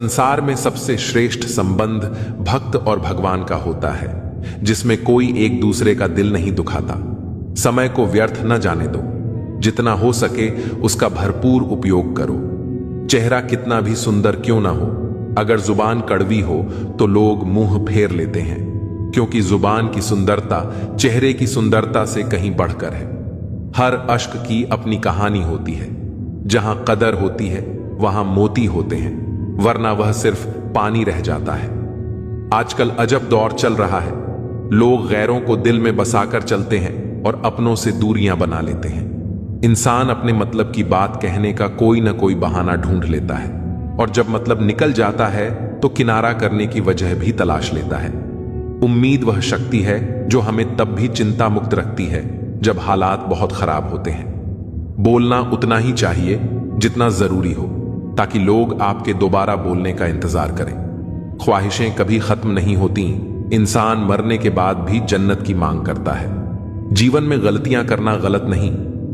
संसार में सबसे श्रेष्ठ संबंध भक्त और भगवान का होता है, जिसमें कोई एक दूसरे का दिल नहीं दुखाता। समय को व्यर्थ न जाने दो, जितना हो सके उसका भरपूर उपयोग करो। चेहरा कितना भी सुंदर क्यों ना हो, अगर जुबान कड़वी हो तो लोग मुंह फेर लेते हैं, क्योंकि जुबान की सुंदरता चेहरे की सुंदरता से कहीं बढ़कर है। हर अश्क की अपनी कहानी होती है, जहां कदर होती है वहां मोती होते हैं, वरना वह सिर्फ पानी रह जाता है। आजकल अजब दौर चल रहा है, लोग गैरों को दिल में बसाकर चलते हैं और अपनों से दूरियां बना लेते हैं। इंसान अपने मतलब की बात कहने का कोई ना कोई बहाना ढूंढ लेता है, और जब मतलब निकल जाता है तो किनारा करने की वजह भी तलाश लेता है। उम्मीद वह शक्ति है जो हमें तब भी चिंता मुक्त रखती है जब हालात बहुत खराब होते हैं। बोलना उतना ही चाहिए जितना जरूरी हो, ताकि लोग आपके दोबारा बोलने का इंतजार करें। ख्वाहिशें कभी खत्म नहीं होती, इंसान मरने के बाद भी जन्नत की मांग करता है। जीवन में गलतियां करना गलत नहीं,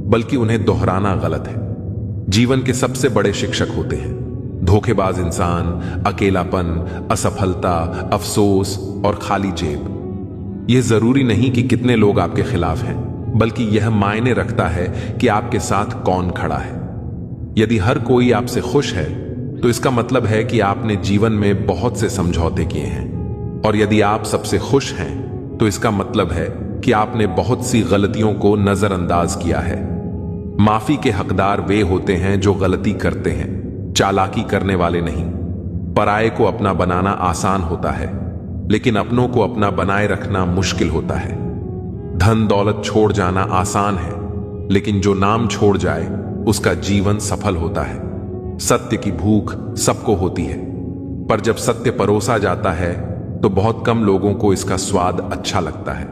बल्कि उन्हें दोहराना गलत है। जीवन के सबसे बड़े शिक्षक होते हैं धोखेबाज इंसान, अकेलापन, असफलता, अफसोस और खाली जेब। यह जरूरी नहीं कि कितने लोग आपके खिलाफ हैं, बल्कि यह मायने रखता है कि आपके साथ कौन खड़ा है। यदि हर कोई आपसे खुश है तो इसका मतलब है कि आपने जीवन में बहुत से समझौते किए हैं, और यदि आप सबसे खुश हैं तो इसका मतलब है कि आपने बहुत सी गलतियों को नजरअंदाज किया है। माफी के हकदार वे होते हैं जो गलती करते हैं, चालाकी करने वाले नहीं। पराये को अपना बनाना आसान होता है, लेकिन अपनों को अपना बनाए रखना मुश्किल होता है। धन दौलत छोड़ जाना आसान है, लेकिन जो नाम छोड़ जाए उसका जीवन सफल होता है। सत्य की भूख सबको होती है, पर जब सत्य परोसा जाता है तो बहुत कम लोगों को इसका स्वाद अच्छा लगता है।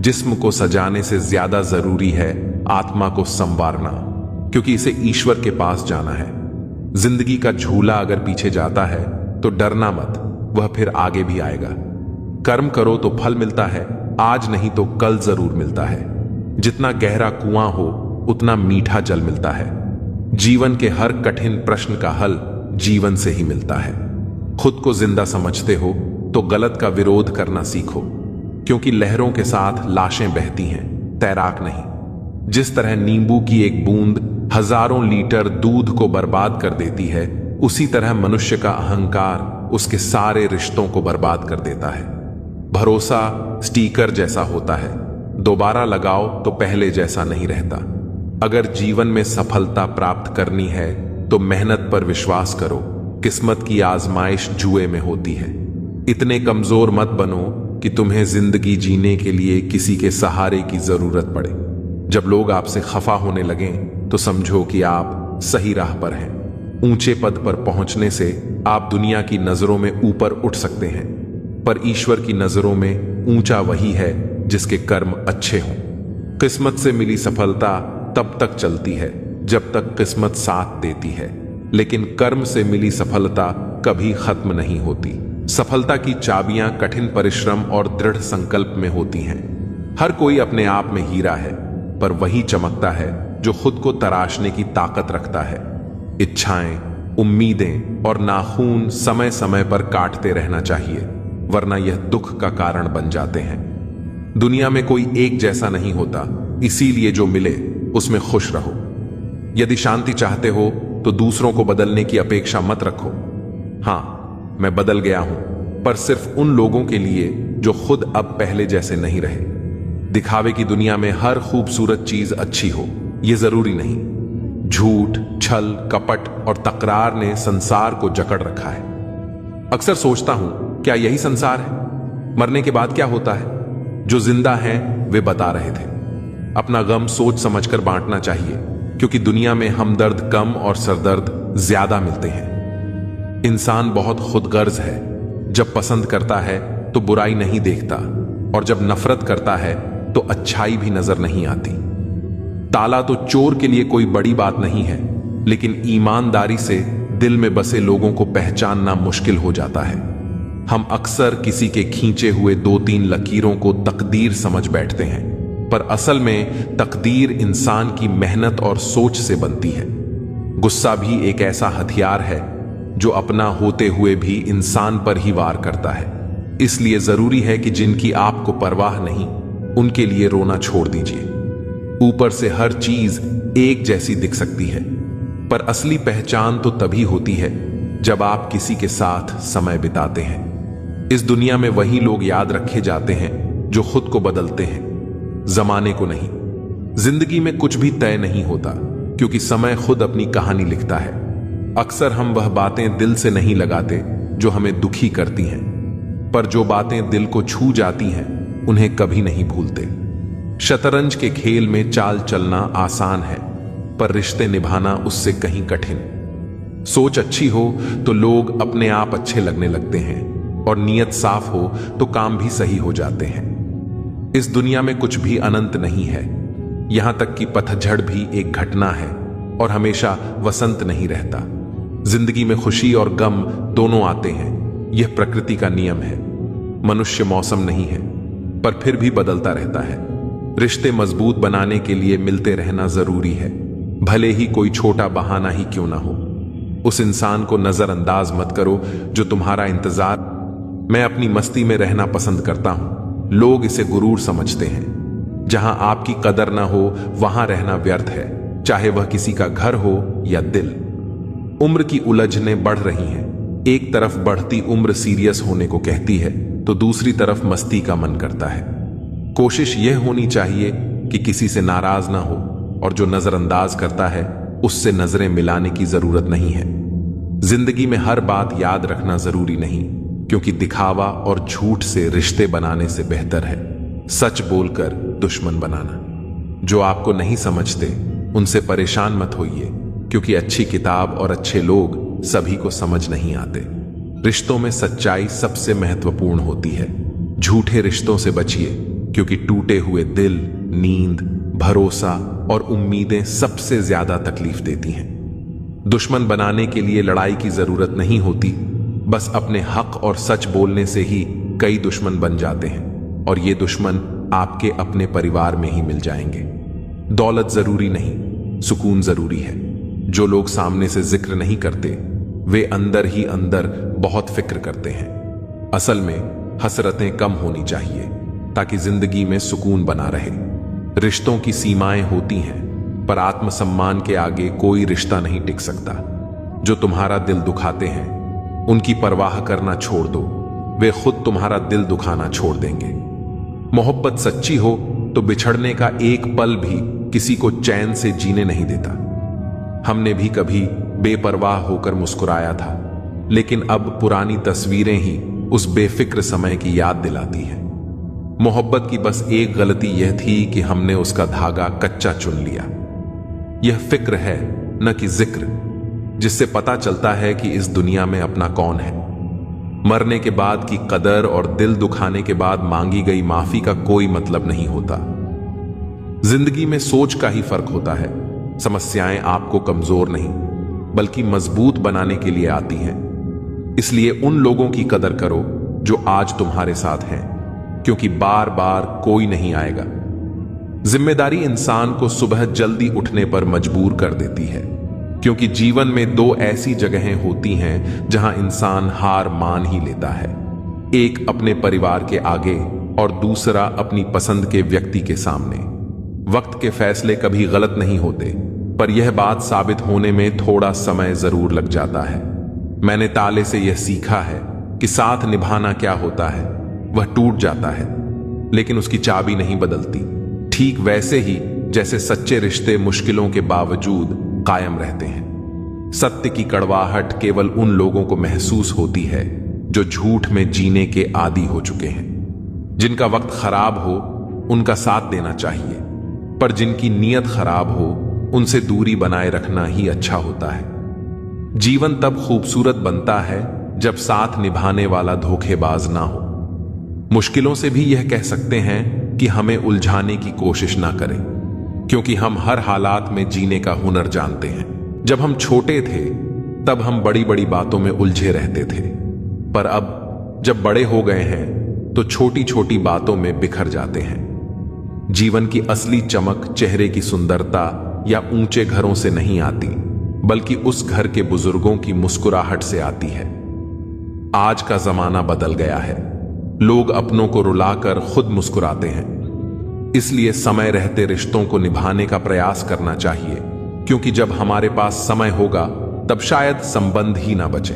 जिस्म को सजाने से ज्यादा जरूरी है आत्मा को संवारना, क्योंकि इसे ईश्वर के पास जाना है। जिंदगी का झूला अगर पीछे जाता है तो डरना मत, वह फिर आगे भी आएगा। कर्म करो तो फल मिलता है, आज नहीं तो कल जरूर मिलता है। जितना गहरा कुआं हो उतना मीठा जल मिलता है। जीवन के हर कठिन प्रश्न का हल जीवन से ही मिलता है। खुद को जिंदा समझते हो तो गलत का विरोध करना सीखो, क्योंकि लहरों के साथ लाशें बहती हैं, तैराक नहीं। जिस तरह नींबू की एक बूंद हजारों लीटर दूध को बर्बाद कर देती है, उसी तरह मनुष्य का अहंकार उसके सारे रिश्तों को बर्बाद कर देता है। भरोसा स्टीकर जैसा होता है, दोबारा लगाओ तो पहले जैसा नहीं रहता। अगर जीवन में सफलता प्राप्त करनी है तो मेहनत पर विश्वास करो। किस्मत की आजमाइश जुए में होती है। इतने कमजोर मत बनो कि तुम्हें जिंदगी जीने के लिए किसी के सहारे की जरूरत पड़े। जब लोग आपसे खफा होने लगें तो समझो कि आप सही राह पर हैं। ऊंचे पद पर पहुंचने से आप दुनिया की नजरों में ऊपर उठ सकते हैं, पर ईश्वर की नजरों में ऊंचा वही है जिसके कर्म अच्छे हों। किस्मत से मिली सफलता तब तक चलती है जब तक किस्मत साथ देती है, लेकिन कर्म से मिली सफलता कभी खत्म नहीं होती। सफलता की चाबियां कठिन परिश्रम और दृढ़ संकल्प में होती हैं। हर कोई अपने आप में हीरा है, पर वही चमकता है जो खुद को तराशने की ताकत रखता है। इच्छाएं, उम्मीदें और नाखून समय समय पर काटते रहना चाहिए, वरना यह दुख का कारण बन जाते हैं। दुनिया में कोई एक जैसा नहीं होता, इसीलिए जो मिले उसमें खुश रहो। यदि शांति चाहते हो तो दूसरों को बदलने की अपेक्षा मत रखो। हां, मैं बदल गया हूं, पर सिर्फ उन लोगों के लिए जो खुद अब पहले जैसे नहीं रहे। दिखावे की दुनिया में हर खूबसूरत चीज अच्छी हो, यह जरूरी नहीं। झूठ, छल, कपट और तकरार ने संसार को जकड़ रखा है। अक्सर सोचता हूं, क्या यही संसार है? मरने के बाद क्या होता है? जो जिंदा हैं वे बता रहे थे। अपना गम सोच समझकर बांटना चाहिए, क्योंकि दुनिया में हमदर्द कम और सरदर्द ज्यादा मिलते हैं। इंसान बहुत खुदगर्ज है। जब पसंद करता है तो बुराई नहीं देखता, और जब नफरत करता है तो अच्छाई भी नजर नहीं आती। ताला तो चोर के लिए कोई बड़ी बात नहीं है, लेकिन ईमानदारी से दिल में बसे लोगों को पहचानना मुश्किल हो जाता है। हम अक्सर किसी के खींचे हुए 2-3 लकीरों को तकदीर समझ बैठते हैं, पर असल में तकदीर इंसान की मेहनत और सोच से बनती है। गुस्सा भी एक ऐसा हथियार है जो अपना होते हुए भी इंसान पर ही वार करता है। इसलिए जरूरी है कि जिनकी आपको परवाह नहीं, उनके लिए रोना छोड़ दीजिए। ऊपर से हर चीज एक जैसी दिख सकती है, पर असली पहचान तो तभी होती है जब आप किसी के साथ समय बिताते हैं। इस दुनिया में वही लोग याद रखे जाते हैं जो खुद को बदलते हैं, जमाने को नहीं। जिंदगी में कुछ भी तय नहीं होता, क्योंकि समय खुद अपनी कहानी लिखता है। अक्सर हम वह बातें दिल से नहीं लगाते जो हमें दुखी करती हैं, पर जो बातें दिल को छू जाती हैं उन्हें कभी नहीं भूलते। शतरंज के खेल में चाल चलना आसान है, पर रिश्ते निभाना उससे कहीं कठिन। सोच अच्छी हो तो लोग अपने आप अच्छे लगने लगते हैं, और नीयत साफ हो तो काम भी सही हो जाते हैं। इस दुनिया में कुछ भी अनंत नहीं है, यहां तक कि पतझड़ भी एक घटना है, और हमेशा वसंत नहीं रहता। जिंदगी में खुशी और गम दोनों आते हैं, यह प्रकृति का नियम है। मनुष्य मौसम नहीं है, पर फिर भी बदलता रहता है। रिश्ते मजबूत बनाने के लिए मिलते रहना जरूरी है, भले ही कोई छोटा बहाना ही क्यों ना हो। उस इंसान को नजरअंदाज मत करो जो तुम्हारा इंतजार। मैं अपनी मस्ती में रहना पसंद करता हूं, लोग इसे गुरूर समझते हैं। जहां आपकी कदर ना हो वहां रहना व्यर्थ है, चाहे वह किसी का घर हो या दिल। उम्र की उलझनें बढ़ रही हैं। एक तरफ बढ़ती उम्र सीरियस होने को कहती है, तो दूसरी तरफ मस्ती का मन करता है। कोशिश यह होनी चाहिए कि किसी से नाराज ना हो, और जो नजरअंदाज करता है उससे नजरें मिलाने की जरूरत नहीं है। जिंदगी में हर बात याद रखना जरूरी नहीं, क्योंकि दिखावा और झूठ से रिश्ते बनाने से बेहतर है सच बोलकर दुश्मन बनाना। जो आपको नहीं समझते उनसे परेशान मत होइए, क्योंकि अच्छी किताब और अच्छे लोग सभी को समझ नहीं आते। रिश्तों में सच्चाई सबसे महत्वपूर्ण होती है। झूठे रिश्तों से बचिए, क्योंकि टूटे हुए दिल, नींद, भरोसा और उम्मीदें सबसे ज्यादा तकलीफ देती हैं। दुश्मन बनाने के लिए लड़ाई की जरूरत नहीं होती, बस अपने हक और सच बोलने से ही कई दुश्मन बन जाते हैं, और ये दुश्मन आपके अपने परिवार में ही मिल जाएंगे। दौलत जरूरी नहीं, सुकून जरूरी है। जो लोग सामने से जिक्र नहीं करते, वे अंदर ही अंदर बहुत फिक्र करते हैं। असल में हसरतें कम होनी चाहिए, ताकि जिंदगी में सुकून बना रहे। रिश्तों की सीमाएं होती हैं, पर आत्मसम्मान के आगे कोई रिश्ता नहीं टिक सकता। जो तुम्हारा दिल दुखाते हैं उनकी परवाह करना छोड़ दो, वे खुद तुम्हारा दिल दुखाना छोड़ देंगे। मोहब्बत सच्ची हो तो बिछड़ने का एक पल भी किसी को चैन से जीने नहीं देता। हमने भी कभी बेपरवाह होकर मुस्कुराया था, लेकिन अब पुरानी तस्वीरें ही उस बेफिक्र समय की याद दिलाती हैं। मोहब्बत की बस एक गलती यह थी कि हमने उसका धागा कच्चा चुन लिया। यह फिक्र है, न कि जिक्र, जिससे पता चलता है कि इस दुनिया में अपना कौन है। मरने के बाद की कदर और दिल दुखाने के बाद मांगी गई माफी का कोई मतलब नहीं होता। जिंदगी में सोच का ही फर्क होता है। समस्याएं आपको कमजोर नहीं, बल्कि मजबूत बनाने के लिए आती हैं। इसलिए उन लोगों की कदर करो जो आज तुम्हारे साथ हैं, क्योंकि बार बार कोई नहीं आएगा। जिम्मेदारी इंसान को सुबह जल्दी उठने पर मजबूर कर देती है, क्योंकि जीवन में दो ऐसी जगहें होती हैं जहां इंसान हार मान ही लेता है। एक अपने परिवार के आगे और दूसरा अपनी पसंद के व्यक्ति के सामने। वक्त के फैसले कभी गलत नहीं होते, पर यह बात साबित होने में थोड़ा समय जरूर लग जाता है। मैंने ताले से यह सीखा है कि साथ निभाना क्या होता है। वह टूट जाता है, लेकिन उसकी चाबी नहीं बदलती। ठीक वैसे ही जैसे सच्चे रिश्ते मुश्किलों के बावजूद कायम रहते हैं। सत्य की कड़वाहट केवल उन लोगों को महसूस होती है जो झूठ में जीने के आदी हो चुके हैं। जिनका वक्त खराब हो उनका साथ देना चाहिए, पर जिनकी नीयत खराब हो उनसे दूरी बनाए रखना ही अच्छा होता है। जीवन तब खूबसूरत बनता है जब साथ निभाने वाला धोखेबाज ना हो। मुश्किलों से भी यह कह सकते हैं कि हमें उलझाने की कोशिश ना करें, क्योंकि हम हर हालात में जीने का हुनर जानते हैं। जब हम छोटे थे तब हम बड़ी बड़ी बातों में उलझे रहते थे, पर अब जब बड़े हो गए हैं तो छोटी छोटी बातों में बिखर जाते हैं। जीवन की असली चमक चेहरे की सुंदरता या ऊंचे घरों से नहीं आती, बल्कि उस घर के बुजुर्गों की मुस्कुराहट से आती है। आज का जमाना बदल गया है। लोग अपनों को रुलाकर खुद मुस्कुराते हैं। इसलिए समय रहते रिश्तों को निभाने का प्रयास करना चाहिए, क्योंकि जब हमारे पास समय होगा तब शायद संबंध ही ना बचे।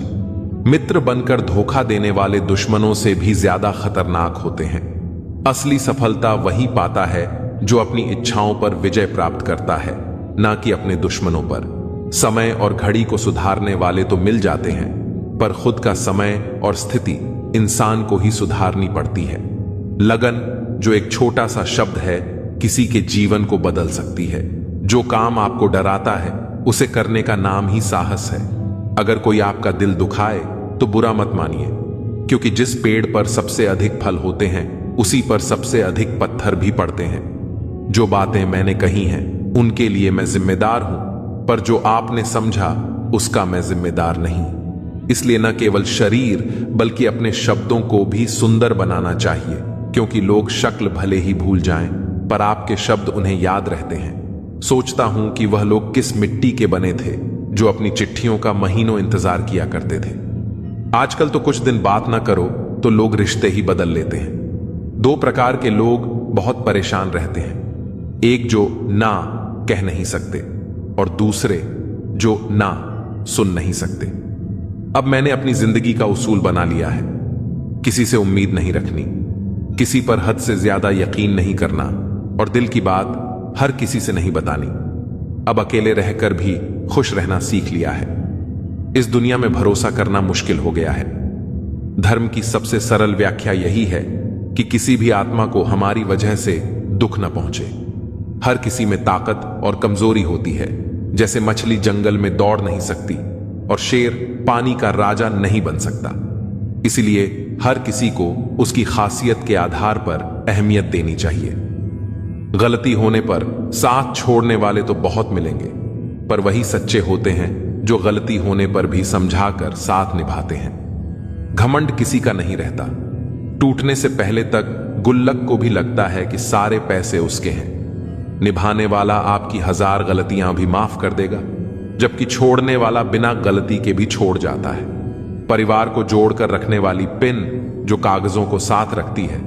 मित्र बनकर धोखा देने वाले दुश्मनों से भी ज्यादा खतरनाक होते हैं। असली सफलता वही पाता है जो अपनी इच्छाओं पर विजय प्राप्त करता है, ना कि अपने दुश्मनों पर। समय और घड़ी को सुधारने वाले तो मिल जाते हैं, पर खुद का समय और स्थिति इंसान को ही सुधारनी पड़ती है। लगन, जो एक छोटा सा शब्द है, किसी के जीवन को बदल सकती है। जो काम आपको डराता है उसे करने का नाम ही साहस है। अगर कोई आपका दिल दुखाए तो बुरा मत मानिए, क्योंकि जिस पेड़ पर सबसे अधिक फल होते हैं उसी पर सबसे अधिक पत्थर भी पड़ते हैं। जो बातें मैंने कही हैं उनके लिए मैं जिम्मेदार हूं, पर जो आपने समझा उसका मैं जिम्मेदार नहीं। इसलिए न केवल शरीर बल्कि अपने शब्दों को भी सुंदर बनाना चाहिए, क्योंकि लोग शक्ल भले ही भूल जाएं, पर आपके शब्द उन्हें याद रहते हैं। सोचता हूं कि वह लोग किस मिट्टी के बने थे जो अपनी चिट्ठियों का महीनों इंतजार किया करते थे। आजकल तो कुछ दिन बात ना करो तो लोग रिश्ते ही बदल लेते हैं। दो प्रकार के लोग बहुत परेशान रहते हैं, एक जो ना कह नहीं सकते और दूसरे जो ना सुन नहीं सकते। अब मैंने अपनी जिंदगी का उसूल बना लिया है, किसी से उम्मीद नहीं रखनी, किसी पर हद से ज्यादा यकीन नहीं करना और दिल की बात हर किसी से नहीं बतानी। अब अकेले रहकर भी खुश रहना सीख लिया है। इस दुनिया में भरोसा करना मुश्किल हो गया है। धर्म की सबसे सरल व्याख्या यही है कि किसी भी आत्मा को हमारी वजह से दुख न पहुंचे। हर किसी में ताकत और कमजोरी होती है। जैसे मछली जंगल में दौड़ नहीं सकती और शेर पानी का राजा नहीं बन सकता। इसलिए हर किसी को उसकी खासियत के आधार पर अहमियत देनी चाहिए। गलती होने पर साथ छोड़ने वाले तो बहुत मिलेंगे, पर वही सच्चे होते हैं जो गलती होने पर भी समझाकर साथ निभाते हैं। घमंड किसी का नहीं रहता। टूटने से पहले तक गुल्लक को भी लगता है कि सारे पैसे उसके हैं। निभाने वाला आपकी 1000 गलतियां भी माफ कर देगा, जबकि छोड़ने वाला बिना गलती के भी छोड़ जाता है। परिवार को जोड़कर रखने वाली पिन जो कागजों को साथ रखती है,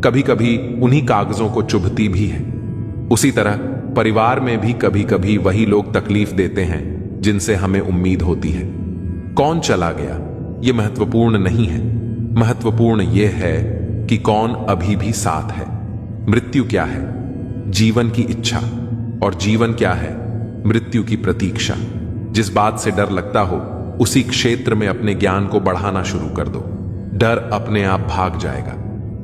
कभी कभी उन्हीं कागजों को चुभती भी है। उसी तरह परिवार में भी कभी कभी वही लोग तकलीफ देते हैं जिनसे हमें उम्मीद होती है। कौन चला गया यह महत्वपूर्ण नहीं है, महत्वपूर्ण यह है कि कौन अभी भी साथ है। मृत्यु क्या है? जीवन की इच्छा, और जीवन क्या है? मृत्यु की प्रतीक्षा। जिस बात से डर लगता हो उसी क्षेत्र में अपने ज्ञान को बढ़ाना शुरू कर दो। डर अपने आप भाग जाएगा।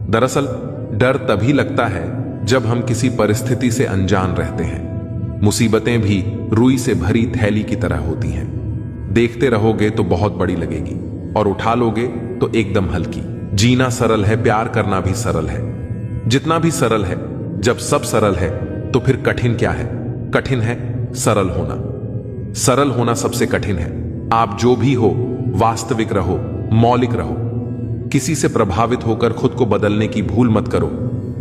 दरअसल डर तभी लगता है जब हम किसी परिस्थिति से अनजान रहते हैं। मुसीबतें भी रुई से भरी थैली की तरह होती हैं। देखते रहोगे तो बहुत बड़ी लगेगी और उठा लोगे तो एकदम हल्की। जीना सरल है, प्यार करना भी सरल है। जितना भी सरल है, जब सब सरल है तो फिर कठिन क्या है? कठिन है सरल होना। सरल होना सबसे कठिन है। आप जो भी हो वास्तविक रहो, मौलिक रहो। किसी से प्रभावित होकर खुद को बदलने की भूल मत करो,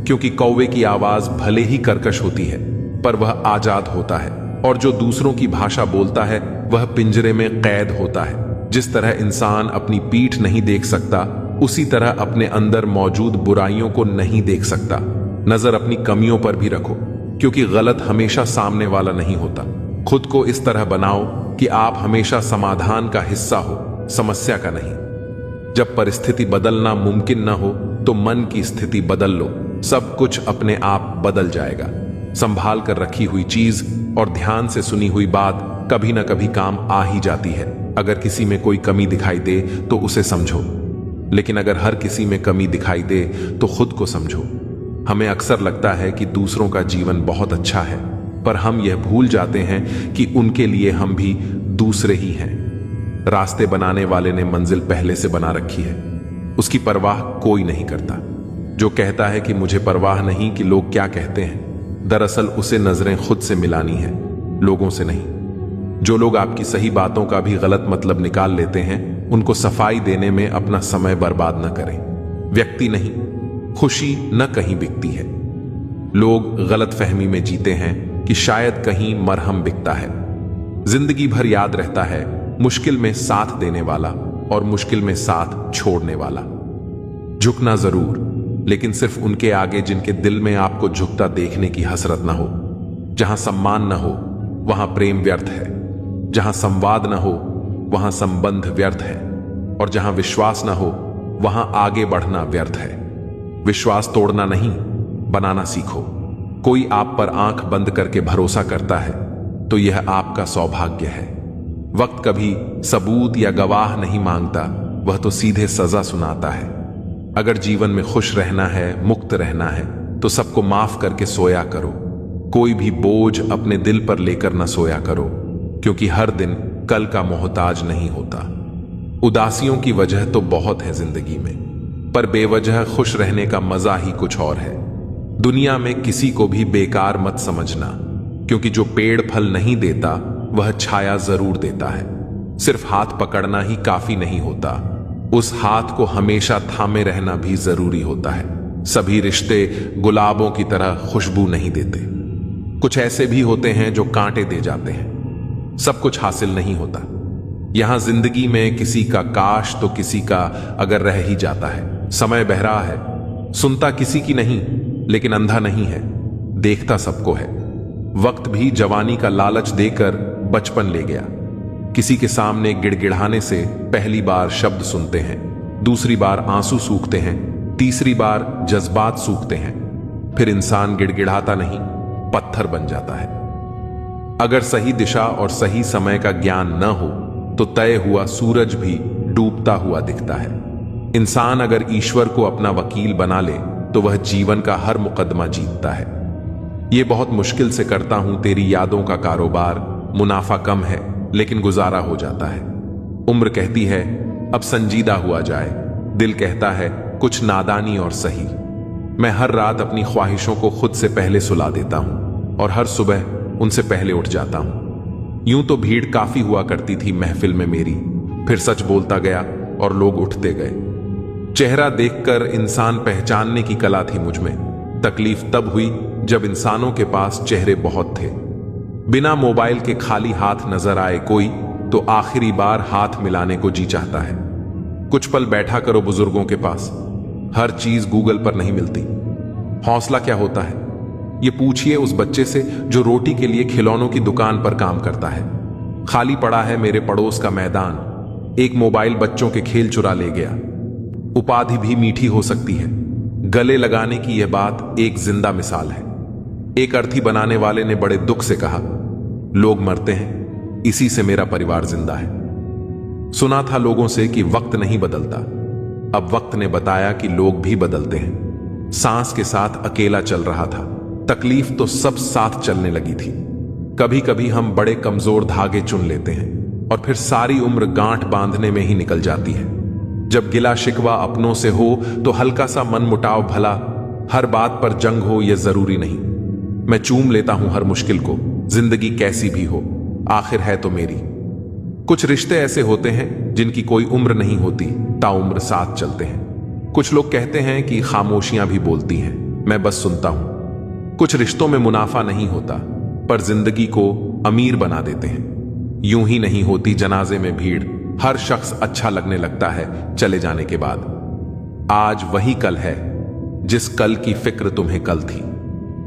क्योंकि कौवे की आवाज भले ही कर्कश होती है पर वह आजाद होता है, और जो दूसरों की भाषा बोलता है वह पिंजरे में कैद होता है। जिस तरह इंसान अपनी पीठ नहीं देख सकता, उसी तरह अपने अंदर मौजूद बुराइयों को नहीं देख सकता। नजर अपनी कमियों पर भी रखो, क्योंकि गलत हमेशा सामने वाला नहीं होता। खुद को इस तरह बनाओ कि आप हमेशा समाधान का हिस्सा हो, समस्या का नहीं। जब परिस्थिति बदलना मुमकिन ना हो तो मन की स्थिति बदल लो, सब कुछ अपने आप बदल जाएगा। संभाल कर रखी हुई चीज और ध्यान से सुनी हुई बात कभी ना कभी काम आ ही जाती है। अगर किसी में कोई कमी दिखाई दे तो उसे समझो, लेकिन अगर हर किसी में कमी दिखाई दे तो खुद को समझो। हमें अक्सर लगता है कि दूसरों का जीवन बहुत अच्छा है, पर हम यह भूल जाते हैं कि उनके लिए हम भी दूसरे ही हैं। रास्ते बनाने वाले ने मंजिल पहले से बना रखी है, उसकी परवाह कोई नहीं करता। जो कहता है कि मुझे परवाह नहीं कि लोग क्या कहते हैं, दरअसल उसे नजरें खुद से मिलानी है, लोगों से नहीं। जो लोग आपकी सही बातों का भी गलत मतलब निकाल लेते हैं, उनको सफाई देने में अपना समय बर्बाद न करें। व्यक्ति नहीं, खुशी न कहीं बिकती है। लोग गलत फहमी में जीते हैं कि शायद कहीं मरहम बिकता है। जिंदगी भर याद रहता है मुश्किल में साथ देने वाला और मुश्किल में साथ छोड़ने वाला। झुकना जरूर, लेकिन सिर्फ उनके आगे जिनके दिल में आपको झुकता देखने की हसरत ना हो। जहां सम्मान ना हो वहां प्रेम व्यर्थ है, जहां संवाद ना हो वहां संबंध व्यर्थ है, और जहां विश्वास ना हो वहां आगे बढ़ना व्यर्थ है। विश्वास तोड़ना नहीं, बनाना सीखो। कोई आप पर आंख बंद करके भरोसा करता है तो यह आपका सौभाग्य है। वक्त कभी सबूत या गवाह नहीं मांगता, वह तो सीधे सजा सुनाता है। अगर जीवन में खुश रहना है, मुक्त रहना है, तो सबको माफ करके सोया करो। कोई भी बोझ अपने दिल पर लेकर न सोया करो, क्योंकि हर दिन कल का मोहताज नहीं होता। उदासियों की वजह तो बहुत है जिंदगी में, पर बेवजह खुश रहने का मजा ही कुछ और है। दुनिया में किसी को भी बेकार मत समझना, क्योंकि जो पेड़ फल नहीं देता वह छाया जरूर देता है। सिर्फ हाथ पकड़ना ही काफी नहीं होता, उस हाथ को हमेशा थामे रहना भी जरूरी होता है। सभी रिश्ते गुलाबों की तरह खुशबू नहीं देते, कुछ ऐसे भी होते हैं जो कांटे दे जाते हैं। सब कुछ हासिल नहीं होता। यहां जिंदगी में किसी का काश तो किसी का अगर रह ही जाता है। समय बहरा है, सुनता किसी की नहीं, लेकिन अंधा नहीं है, देखता सबको है। वक्त भी जवानी का लालच देकर बचपन ले गया। किसी के सामने गिड़गिड़ाने से पहली बार शब्द सुनते हैं, दूसरी बार आंसू सूखते हैं, तीसरी बार जज्बात सूखते हैं। फिर इंसान गिड़गिड़ाता नहीं, पत्थर बन जाता है। अगर सही दिशा और सही समय का ज्ञान न हो तो तय हुआ सूरज भी डूबता हुआ दिखता है। इंसान अगर ईश्वर को अपना वकील बना ले तो वह जीवन का हर मुकदमा जीतता है। ये बहुत मुश्किल से करता हूं तेरी यादों का कारोबार, मुनाफा कम है लेकिन गुजारा हो जाता है। उम्र कहती है अब संजीदा हुआ जाए, दिल कहता है कुछ नादानी और सही। मैं हर रात अपनी ख्वाहिशों को खुद से पहले सुला देता हूं और हर सुबह उनसे पहले उठ जाता हूं। यूं तो भीड़ काफी हुआ करती थी महफिल में मेरी, फिर सच बोलता गया और लोग उठते गए। चेहरा देखकर इंसान पहचानने की कला थी मुझ में। तकलीफ तब हुई जब इंसानों के पास चेहरे बहुत थे। बिना मोबाइल के खाली हाथ नजर आए कोई तो आखिरी बार हाथ मिलाने को जी चाहता है। कुछ पल बैठा करो बुजुर्गों के पास, हर चीज गूगल पर नहीं मिलती। हौसला क्या होता है ये पूछिए उस बच्चे से जो रोटी के लिए खिलौनों की दुकान पर काम करता है। खाली पड़ा है मेरे पड़ोस का मैदान, एक मोबाइल बच्चों के खेल चुरा ले गया। उपाधि भी मीठी हो सकती है, गले लगाने की यह बात एक जिंदा मिसाल है। एक अर्थी बनाने वाले ने बड़े दुख से कहा, लोग मरते हैं, इसी से मेरा परिवार जिंदा है। सुना था लोगों से कि वक्त नहीं बदलता, अब वक्त ने बताया कि लोग भी बदलते हैं। सांस के साथ अकेला चल रहा था, तकलीफ तो सब साथ चलने लगी थी। कभी कभी हम बड़े कमजोर धागे चुन लेते हैं और फिर सारी उम्र गांठ बांधने में ही निकल जाती है। जब गिला शिकवा अपनों से हो तो हल्का सा मन मुटाव भला, हर बात पर जंग हो यह जरूरी नहीं। मैं चूम लेता हूं हर मुश्किल को, जिंदगी कैसी भी हो आखिर है तो मेरी। कुछ रिश्ते ऐसे होते हैं जिनकी कोई उम्र नहीं होती, ताउम्र साथ चलते हैं। कुछ लोग कहते हैं कि खामोशियां भी बोलती हैं, मैं बस सुनता हूं। कुछ रिश्तों में मुनाफा नहीं होता पर जिंदगी को अमीर बना देते हैं। यूं ही नहीं होती जनाजे में भीड़, हर शख्स अच्छा लगने लगता है चले जाने के बाद। आज वही कल है जिस कल की फिक्र तुम्हें कल थी।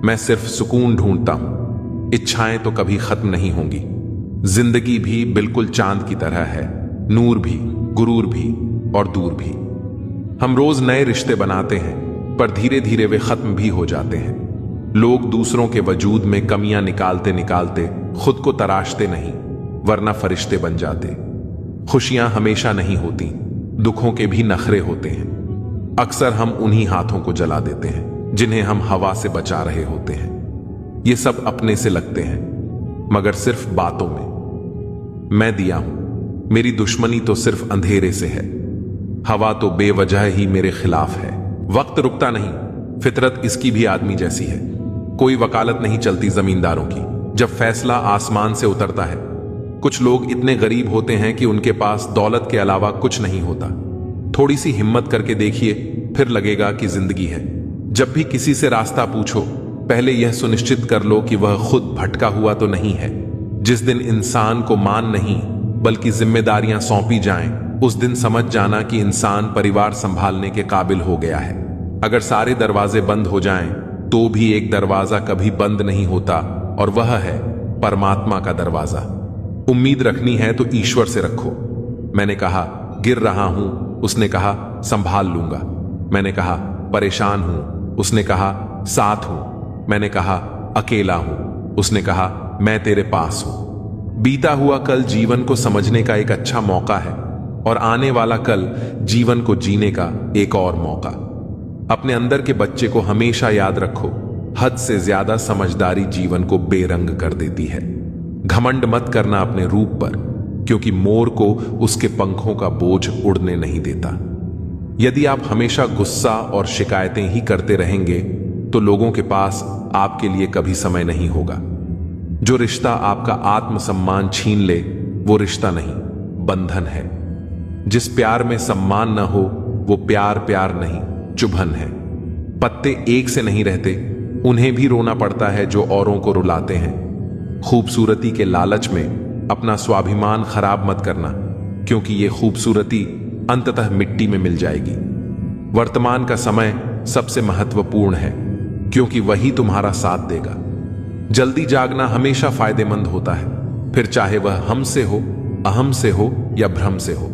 मैं सिर्फ सुकून ढूंढता हूं, इच्छाएं तो कभी खत्म नहीं होंगी। जिंदगी भी बिल्कुल चांद की तरह है, नूर भी, गुरूर भी और दूर भी। हम रोज नए रिश्ते बनाते हैं पर धीरे धीरे वे खत्म भी हो जाते हैं। लोग दूसरों के वजूद में कमियां निकालते निकालते खुद को तराशते नहीं, वरना फरिश्ते बन जाते। खुशियां हमेशा नहीं होती, दुखों के भी नखरे होते हैं। अक्सर हम उन्हीं हाथों को जला देते हैं जिन्हें हम हवा से बचा रहे होते हैं। ये सब अपने से लगते हैं मगर सिर्फ बातों में। मैं दिया हूं, मेरी दुश्मनी तो सिर्फ अंधेरे से है। हवा तो बेवजह ही मेरे खिलाफ है। वक्त रुकता नहीं, फितरत इसकी भी आदमी जैसी है। कोई वकालत नहीं चलती जमींदारों की, जब फैसला आसमान से उतरता है। कुछ लोग इतने गरीब होते हैं कि उनके पास दौलत के अलावा कुछ नहीं होता। थोड़ी सी हिम्मत करके देखिए, फिर लगेगा कि जिंदगी है। जब भी किसी से रास्ता पूछो, पहले यह सुनिश्चित कर लो कि वह खुद भटका हुआ तो नहीं है। जिस दिन इंसान को मान नहीं बल्कि जिम्मेदारियां सौंपी जाएं, उस दिन समझ जाना कि इंसान परिवार संभालने के काबिल हो गया है। अगर सारे दरवाजे बंद हो जाएं, तो भी एक दरवाजा कभी बंद नहीं होता, और वह है परमात्मा का दरवाजा। उम्मीद रखनी है तो ईश्वर से रखो। मैंने कहा गिर रहा हूं, उसने कहा संभाल लूंगा। मैंने कहा परेशान हूं, उसने कहा साथ हूं। मैंने कहा अकेला हूं, उसने कहा मैं तेरे पास हूं। बीता हुआ कल जीवन को समझने का एक अच्छा मौका है, और आने वाला कल जीवन को जीने का एक और मौका। अपने अंदर के बच्चे को हमेशा याद रखो, हद से ज्यादा समझदारी जीवन को बेरंग कर देती है। घमंड मत करना अपने रूप पर, क्योंकि मोर को उसके पंखों का बोझ उड़ने नहीं देता। यदि आप हमेशा गुस्सा और शिकायतें ही करते रहेंगे, तो लोगों के पास आपके लिए कभी समय नहीं होगा। जो रिश्ता आपका आत्मसम्मान छीन ले, वो रिश्ता नहीं, बंधन है। जिस प्यार में सम्मान न हो, वो प्यार प्यार नहीं, चुभन है। पत्ते एक से नहीं रहते, उन्हें भी रोना पड़ता है जो औरों को रुलाते हैं। खूबसूरती के लालच में अपना स्वाभिमान खराब मत करना, क्योंकि ये खूबसूरती अंततः मिट्टी में मिल जाएगी। वर्तमान का समय सबसे महत्वपूर्ण है, क्योंकि वही तुम्हारा साथ देगा। जल्दी जागना हमेशा फायदेमंद होता है, फिर चाहे वह हमसे हो, अहम से हो या भ्रम से हो।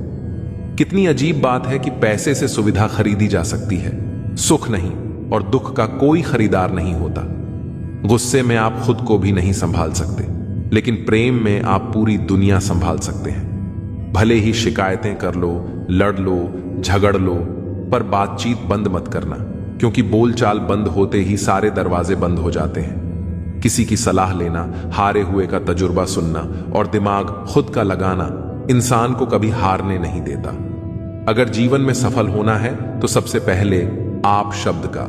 कितनी अजीब बात है कि पैसे से सुविधा खरीदी जा सकती है, सुख नहीं, और दुख का कोई खरीदार नहीं होता। गुस्से में आप खुद को भी नहीं संभाल सकते, लेकिन प्रेम में आप पूरी दुनिया संभाल सकते हैं। भले ही शिकायतें कर लो, लड़ लो, झगड़ लो, पर बातचीत बंद मत करना, क्योंकि बोलचाल बंद होते ही सारे दरवाजे बंद हो जाते हैं। किसी की सलाह लेना, हारे हुए का तजुर्बा सुनना और दिमाग खुद का लगाना इंसान को कभी हारने नहीं देता। अगर जीवन में सफल होना है तो सबसे पहले आप शब्द का,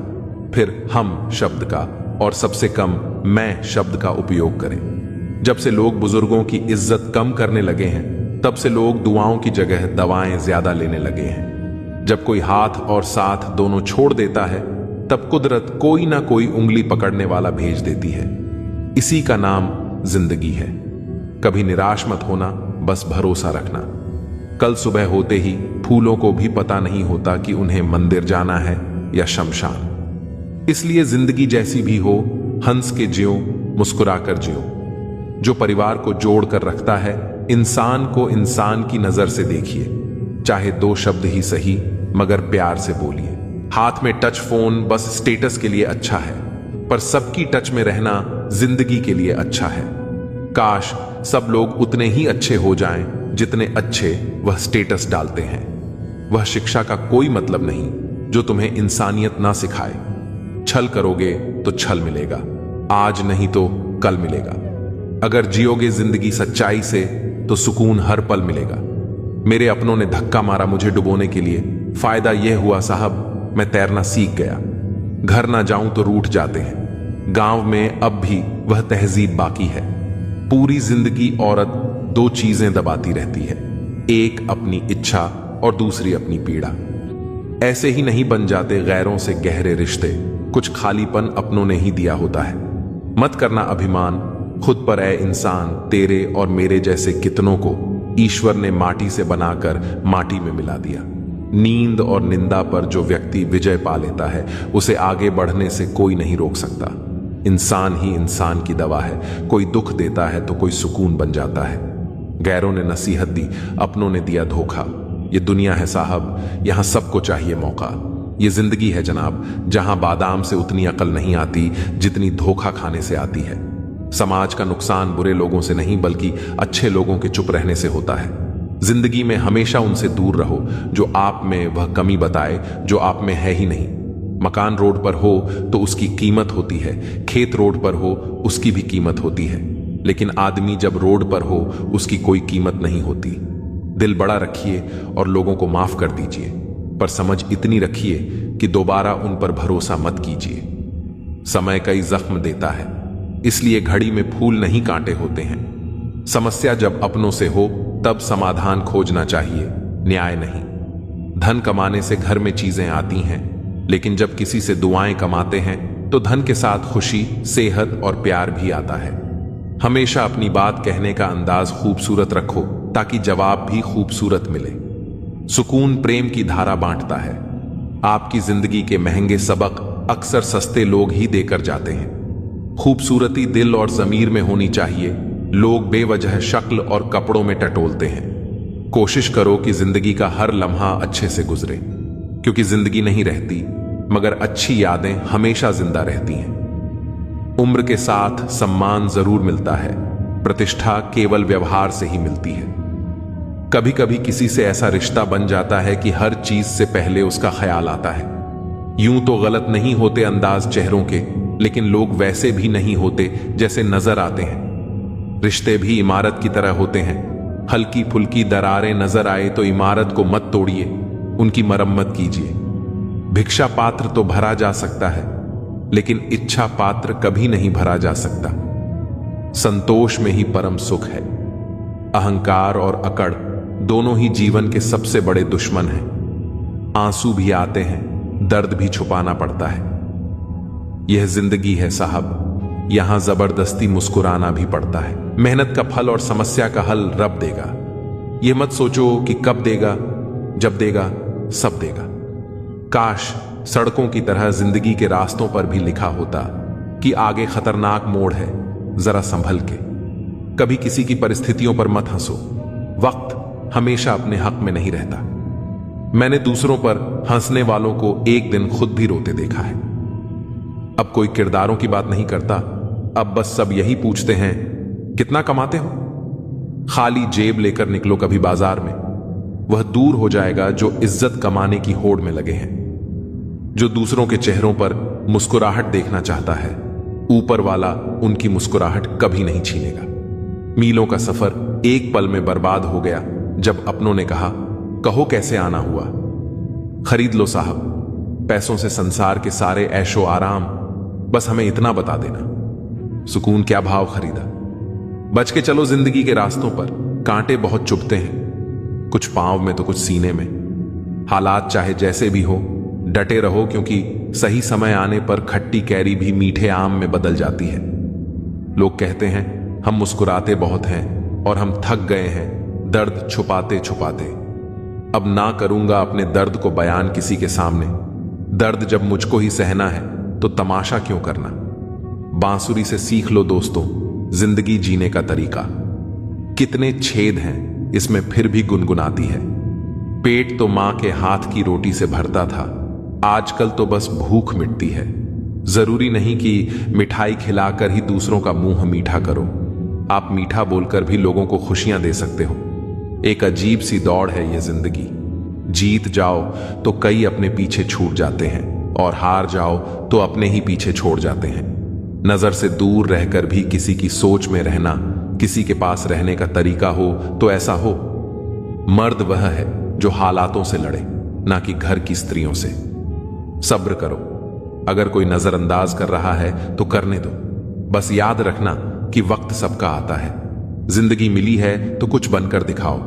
फिर हम शब्द का, और सबसे कम मैं शब्द का उपयोग करें। जब से लोग बुजुर्गों की इज्जत कम करने लगे हैं, तब से लोग दुआओं की जगह दवाएं ज्यादा लेने लगे हैं। जब कोई हाथ और साथ दोनों छोड़ देता है, तब कुदरत कोई ना कोई उंगली पकड़ने वाला भेज देती है। इसी का नाम जिंदगी है। कभी निराश मत होना, बस भरोसा रखना। कल सुबह होते ही फूलों को भी पता नहीं होता कि उन्हें मंदिर जाना है या शमशान। इसलिए जिंदगी जैसी भी हो, हंस के जियो, मुस्कुराकर जियो। जो परिवार को जोड़ कर रखता है, इंसान को इंसान की नजर से देखिए। चाहे 2 शब्द ही सही, मगर प्यार से बोलिए। हाथ में टच फोन बस स्टेटस के लिए अच्छा है, पर सबकी टच में रहना जिंदगी के लिए अच्छा है। काश सब लोग उतने ही अच्छे हो जाएं जितने अच्छे वह स्टेटस डालते हैं। वह शिक्षा का कोई मतलब नहीं जो तुम्हें इंसानियत ना सिखाए। छल करोगे तो छल मिलेगा, आज नहीं तो कल मिलेगा। अगर जियोगे जिंदगी सच्चाई से तो सुकून हर पल मिलेगा। मेरे अपनों ने धक्का मारा मुझे डुबोने के लिए। फायदा यह हुआ साहब, मैं तैरना सीख गया। घर ना जाऊं तो रूठ जाते हैं। गांव में अब भी वह तहजीब बाकी है। पूरी जिंदगी औरत 2 चीजें दबाती रहती है, एक अपनी इच्छा और दूसरी अपनी पीड़ा। ऐसे ही नहीं बन जाते गैरों से गहरे रिश्ते, कुछ खालीपन अपनों ने ही दिया होता है। मत करना अभिमान खुद पर, है इंसान। तेरे और मेरे जैसे कितनों को ईश्वर ने माटी से बनाकर माटी में मिला दिया। नींद और निंदा पर जो व्यक्ति विजय पा लेता है, उसे आगे बढ़ने से कोई नहीं रोक सकता। इंसान ही इंसान की दवा है। कोई दुख देता है तो कोई सुकून बन जाता है। गैरों ने नसीहत दी, अपनों ने दिया धोखा। ये दुनिया है साहब, यहां सबको चाहिए मौका। ये जिंदगी है जनाब, जहां बादाम से उतनी अकल नहीं आती जितनी धोखा खाने से आती है। समाज का नुकसान बुरे लोगों से नहीं, बल्कि अच्छे लोगों के चुप रहने से होता है। जिंदगी में हमेशा उनसे दूर रहो जो आप में वह कमी बताए जो आप में है ही नहीं। मकान रोड पर हो तो उसकी कीमत होती है, खेत रोड पर हो उसकी भी कीमत होती है, लेकिन आदमी जब रोड पर हो उसकी कोई कीमत नहीं होती। दिल बड़ा रखिए और लोगों को माफ कर दीजिए, पर समझ इतनी रखिए कि दोबारा उन पर भरोसा मत कीजिए। समय कई जख्म देता है, इसलिए घड़ी में फूल नहीं कांटे होते हैं। समस्या जब अपनों से हो तब समाधान खोजना चाहिए, न्याय नहीं। धन कमाने से घर में चीजें आती हैं, लेकिन जब किसी से दुआएं कमाते हैं तो धन के साथ खुशी, सेहत और प्यार भी आता है। हमेशा अपनी बात कहने का अंदाज खूबसूरत रखो ताकि जवाब भी खूबसूरत मिले। सुकून प्रेम की धारा बांटता है। आपकी जिंदगी के महंगे सबक अक्सर सस्ते लोग ही देकर जाते हैं। खूबसूरती दिल और जमीर में होनी चाहिए। लोग बेवजह शक्ल और कपड़ों में टटोलते हैं। कोशिश करो कि जिंदगी का हर लम्हा अच्छे से गुजरे, क्योंकि जिंदगी नहीं रहती मगर अच्छी यादें हमेशा जिंदा रहती हैं। उम्र के साथ सम्मान जरूर मिलता है, प्रतिष्ठा केवल व्यवहार से ही मिलती है। कभी कभी किसी से ऐसा रिश्ता बन जाता है कि हर चीज से पहले उसका ख्याल आता है। यूं तो गलत नहीं होते अंदाज चेहरों के, लेकिन लोग वैसे भी नहीं होते जैसे नजर आते हैं। रिश्ते भी इमारत की तरह होते हैं। हल्की फुल्की दरारें नजर आए तो इमारत को मत तोड़िए, उनकी मरम्मत कीजिए। भिक्षा पात्र तो भरा जा सकता है, लेकिन इच्छा पात्र कभी नहीं भरा जा सकता। संतोष में ही परम सुख है। अहंकार और अकड़ दोनों ही जीवन के सबसे बड़े दुश्मन हैं। आंसू भी आते हैं, दर्द भी छुपाना पड़ता है। यह जिंदगी है साहब, यहां जबरदस्ती मुस्कुराना भी पड़ता है। मेहनत का फल और समस्या का हल रब देगा। यह मत सोचो कि कब देगा, जब देगा सब देगा। काश सड़कों की तरह जिंदगी के रास्तों पर भी लिखा होता कि आगे खतरनाक मोड़ है, जरा संभल के। कभी किसी की परिस्थितियों पर मत हंसो। वक्त हमेशा अपने हक में नहीं रहता। मैंने दूसरों पर हंसने वालों को एक दिन खुद भी रोते देखा है। अब कोई किरदारों की बात नहीं करता, अब बस सब यही पूछते हैं कितना कमाते हो। खाली जेब लेकर निकलो कभी बाजार में, वह दूर हो जाएगा जो इज्जत कमाने की होड़ में लगे हैं। जो दूसरों के चेहरों पर मुस्कुराहट देखना चाहता है, ऊपर वाला उनकी मुस्कुराहट कभी नहीं छीनेगा। मीलों का सफर एक पल में बर्बाद हो गया जब अपनों ने कहा कहो कैसे आना हुआ। खरीद लो साहब पैसों से संसार के सारे ऐशो आराम, बस हमें इतना बता देना सुकून क्या भाव खरीदा। बच के चलो जिंदगी के रास्तों पर, कांटे बहुत चुभते हैं, कुछ पांव में तो कुछ सीने में। हालात चाहे जैसे भी हो डटे रहो, क्योंकि सही समय आने पर खट्टी कैरी भी मीठे आम में बदल जाती है। लोग कहते हैं हम मुस्कुराते बहुत हैं और हम थक गए हैं दर्द छुपाते छुपाते। अब ना करूंगा अपने दर्द को बयान किसी के सामने। दर्द जब मुझको ही सहना है तो तमाशा क्यों करना। बांसुरी से सीख लो दोस्तों जिंदगी जीने का तरीका। कितने छेद हैं इसमें फिर भी गुनगुनाती है। पेट तो मां के हाथ की रोटी से भरता था, आजकल तो बस भूख मिटती है। जरूरी नहीं कि मिठाई खिलाकर ही दूसरों का मुंह मीठा करो। आप मीठा बोलकर भी लोगों को खुशियां दे सकते हो। एक अजीब सी दौड़ है यह जिंदगी। जीत जाओ तो कई अपने पीछे छूट जाते हैं और हार जाओ तो अपने ही पीछे छोड़ जाते हैं। नजर से दूर रहकर भी किसी की सोच में रहना, किसी के पास रहने का तरीका हो तो ऐसा हो। मर्द वह है जो हालातों से लड़े, ना कि घर की स्त्रियों से। सब्र करो, अगर कोई नजरअंदाज कर रहा है तो करने दो। बस याद रखना कि वक्त सबका आता है। जिंदगी मिली है तो कुछ बनकर दिखाओ।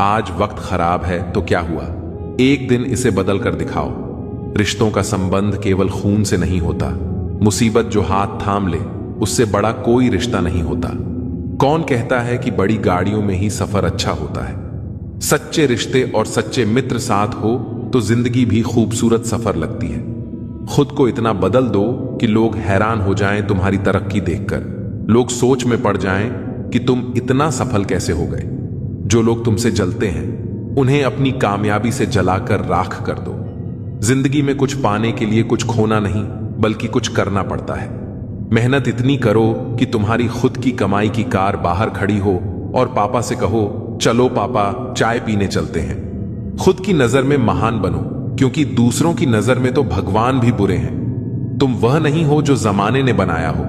आज वक्त खराब है तो क्या हुआ, एक दिन इसे बदल कर दिखाओ। रिश्तों का संबंध केवल खून से नहीं होता। मुसीबत जो हाथ थाम ले उससे बड़ा कोई रिश्ता नहीं होता। कौन कहता है कि बड़ी गाड़ियों में ही सफर अच्छा होता है। सच्चे रिश्ते और सच्चे मित्र साथ हो तो जिंदगी भी खूबसूरत सफर लगती है। खुद को इतना बदल दो कि लोग हैरान हो जाएं तुम्हारी तरक्की देखकर। लोग सोच में पड़ जाएं कि तुम इतना सफल कैसे हो गए। जो लोग तुमसे जलते हैं उन्हें अपनी कामयाबी से जलाकर राख कर दो। जिंदगी में कुछ पाने के लिए कुछ खोना नहीं बल्कि कुछ करना पड़ता है। मेहनत इतनी करो कि तुम्हारी खुद की कमाई की कार बाहर खड़ी हो और पापा से कहो चलो पापा चाय पीने चलते हैं। खुद की नजर में महान बनो, क्योंकि दूसरों की नजर में तो भगवान भी बुरे हैं। तुम वह नहीं हो जो जमाने ने बनाया हो,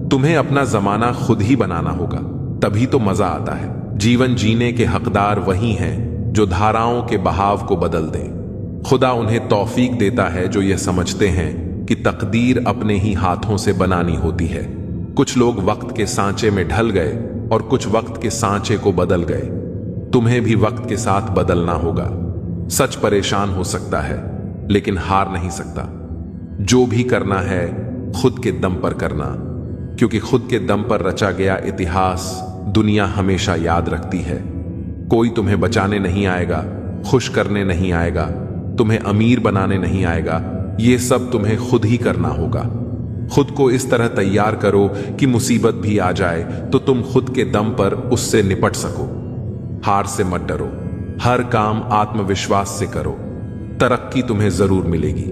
तुम्हें अपना जमाना खुद ही बनाना होगा, तभी तो मजा आता है। जीवन जीने के हकदार वही हैं जो धाराओं के बहाव को बदल दें। खुदा उन्हें तौफीक देता है जो यह समझते हैं कि तकदीर अपने ही हाथों से बनानी होती है। कुछ लोग वक्त के सांचे में ढल गए और कुछ वक्त के सांचे को बदल गए। तुम्हें भी वक्त के साथ बदलना होगा। सच परेशान हो सकता है लेकिन हार नहीं सकता। जो भी करना है खुद के दम पर करना। क्योंकि खुद के दम पर रचा गया इतिहास दुनिया हमेशा याद रखती है। कोई तुम्हें बचाने नहीं आएगा, खुश करने नहीं आएगा, तुम्हें अमीर बनाने नहीं आएगा। ये सब तुम्हें खुद ही करना होगा। खुद को इस तरह तैयार करो कि मुसीबत भी आ जाए तो तुम खुद के दम पर उससे निपट सको। हार से मत डरो, हर काम आत्मविश्वास से करो। तरक्की तुम्हें जरूर मिलेगी।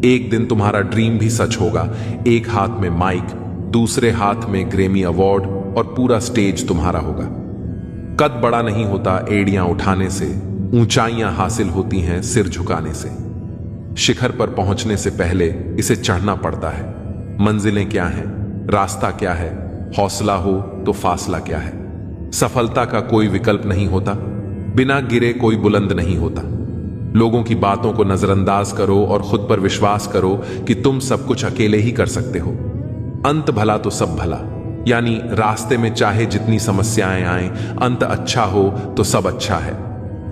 एक दिन तुम्हारा ड्रीम भी सच होगा। एक हाथ में माइक, दूसरे हाथ में ग्रेमी अवार्ड और पूरा स्टेज तुम्हारा होगा। कद बड़ा नहीं होता एड़ियां उठाने से, ऊंचाइयां हासिल होती हैं सिर झुकाने से। शिखर पर पहुंचने से पहले इसे चढ़ना पड़ता है। मंजिलें क्या हैं, रास्ता क्या है, हौसला हो तो फासला क्या है। सफलता का कोई विकल्प नहीं होता, बिना गिरे कोई बुलंद नहीं होता। लोगों की बातों को नजरअंदाज करो और खुद पर विश्वास करो कि तुम सब कुछ अकेले ही कर सकते हो। अंत भला तो सब भला, यानी रास्ते में चाहे जितनी समस्याएं आएं, अंत अच्छा हो तो सब अच्छा है।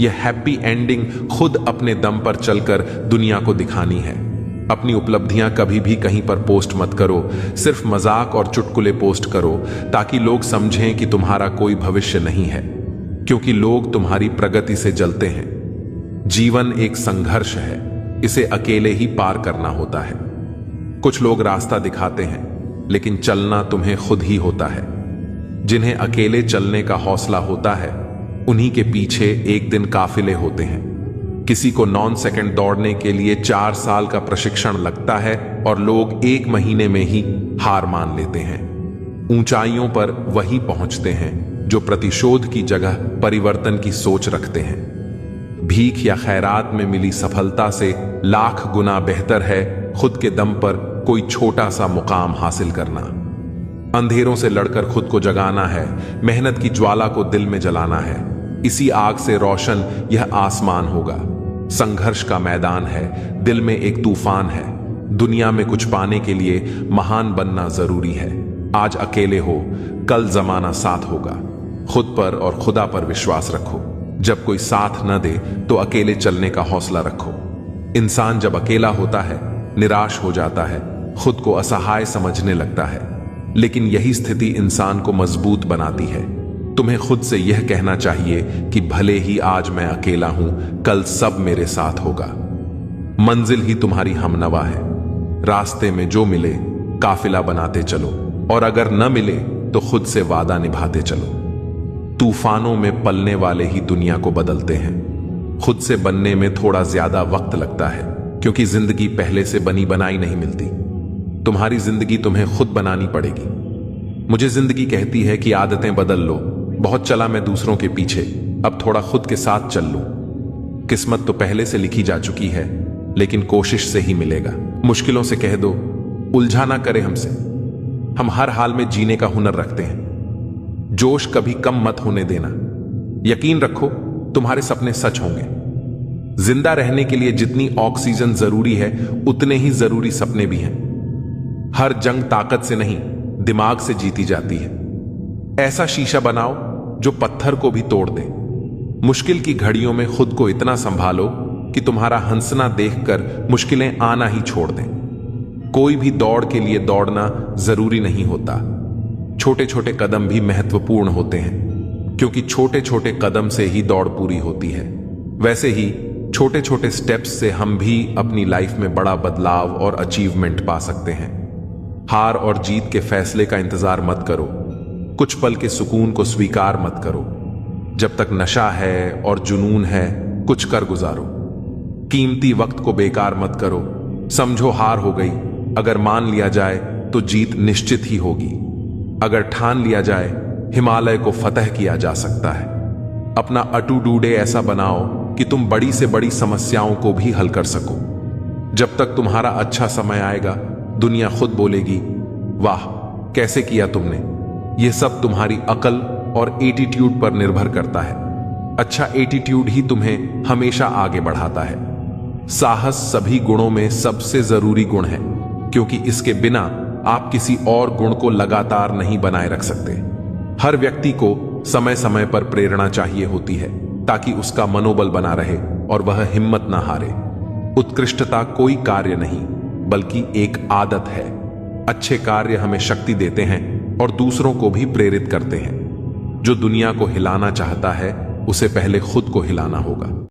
यह हैप्पी एंडिंग खुद अपने दम पर चलकर दुनिया को दिखानी है। अपनी उपलब्धियां कभी भी कहीं पर पोस्ट मत करो, सिर्फ मजाक और चुटकुले पोस्ट करो ताकि लोग समझें कि तुम्हारा कोई भविष्य नहीं है, क्योंकि लोग तुम्हारी प्रगति से जलते हैं। जीवन एक संघर्ष है, इसे अकेले ही पार करना होता है। कुछ लोग रास्ता दिखाते हैं, लेकिन चलना तुम्हें खुद ही होता है। जिन्हें अकेले चलने का हौसला होता है, उन्हीं के पीछे एक दिन काफिले होते हैं। किसी को 9 सेकंड दौड़ने के लिए 4 साल का प्रशिक्षण लगता है और लोग 1 महीने में ही हार मान लेते हैं। ऊंचाइयों पर वही पहुंचते हैं जो प्रतिशोध की जगह परिवर्तन की सोच रखते हैं। भीख या खैरात में मिली सफलता से लाख गुना बेहतर है खुद के दम पर कोई छोटा सा मुकाम हासिल करना। अंधेरों से लड़कर खुद को जगाना है, मेहनत की ज्वाला को दिल में जलाना है। इसी आग से रोशन यह आसमान होगा। संघर्ष का मैदान है, दिल में एक तूफान है। दुनिया में कुछ पाने के लिए महान बनना जरूरी है। आज अकेले हो, कल जमाना साथ होगा। खुद पर और खुदा पर विश्वास रखो। जब कोई साथ न दे तो अकेले चलने का हौसला रखो। इंसान जब अकेला होता है, निराश हो जाता है, खुद को असहाय समझने लगता है, लेकिन यही स्थिति इंसान को मजबूत बनाती है। तुम्हें खुद से यह कहना चाहिए कि भले ही आज मैं अकेला हूं, कल सब मेरे साथ होगा। मंजिल ही तुम्हारी हमनवा है। रास्ते में जो मिले काफिला बनाते चलो, और अगर न मिले तो खुद से वादा निभाते चलो। तूफानों में पलने वाले ही दुनिया को बदलते हैं। खुद से बनने में थोड़ा ज्यादा वक्त लगता है, क्योंकि जिंदगी पहले से बनी बनाई नहीं मिलती। तुम्हारी जिंदगी तुम्हें खुद बनानी पड़ेगी। मुझे जिंदगी कहती है कि आदतें बदल लो। बहुत चला मैं दूसरों के पीछे, अब थोड़ा खुद के साथ चल लूं। किस्मत तो पहले से लिखी जा चुकी है, लेकिन कोशिश से ही मिलेगा। मुश्किलों से कह दो, उलझा ना करे हमसे। हम हर हाल में जीने का हुनर रखते हैं। जोश कभी कम मत होने देना। यकीन रखो, तुम्हारे सपने सच होंगे। जिंदा रहने के लिए जितनी ऑक्सीजन जरूरी है, उतने ही जरूरी सपने भी हैं। हर जंग ताकत से नहीं, दिमाग से जीती जाती है। ऐसा शीशा बनाओ जो पत्थर को भी तोड़ दे। मुश्किल की घड़ियों में खुद को इतना संभालो कि तुम्हारा हंसना देखकर मुश्किलें आना ही छोड़ दें। कोई भी दौड़ के लिए दौड़ना जरूरी नहीं होता। छोटे छोटे कदम भी महत्वपूर्ण होते हैं, क्योंकि छोटे छोटे कदम से ही दौड़ पूरी होती है। वैसे ही छोटे छोटे स्टेप्स से हम भी अपनी लाइफ में बड़ा बदलाव और अचीवमेंट पा सकते हैं। हार और जीत के फैसले का इंतजार मत करो। कुछ पल के सुकून को स्वीकार मत करो। जब तक नशा है और जुनून है, कुछ कर गुजारो। कीमती वक्त को बेकार मत करो। समझो हार हो गई, अगर मान लिया जाए तो जीत निश्चित ही होगी। अगर ठान लिया जाए, हिमालय को फतह किया जा सकता है। अपना अटू डूडे ऐसा बनाओ कि तुम बड़ी से बड़ी समस्याओं को भी हल कर सको। जब तक तुम्हारा अच्छा समय आएगा, दुनिया खुद बोलेगी, वाह कैसे किया तुमने। यह सब तुम्हारी अकल और एटीट्यूड पर निर्भर करता है। अच्छा एटीट्यूड ही तुम्हें हमेशा आगे बढ़ाता है। साहस सभी गुणों में सबसे जरूरी गुण है, क्योंकि इसके बिना आप किसी और गुण को लगातार नहीं बनाए रख सकते। हर व्यक्ति को समय समय पर प्रेरणा चाहिए होती है, ताकि उसका मनोबल बना रहे और वह हिम्मत ना हारे। उत्कृष्टता कोई कार्य नहीं, बल्कि एक आदत है। अच्छे कार्य हमें शक्ति देते हैं, और दूसरों को भी प्रेरित करते हैं। जो दुनिया को हिलाना चाहता है, उसे पहले खुद को हिलाना होगा।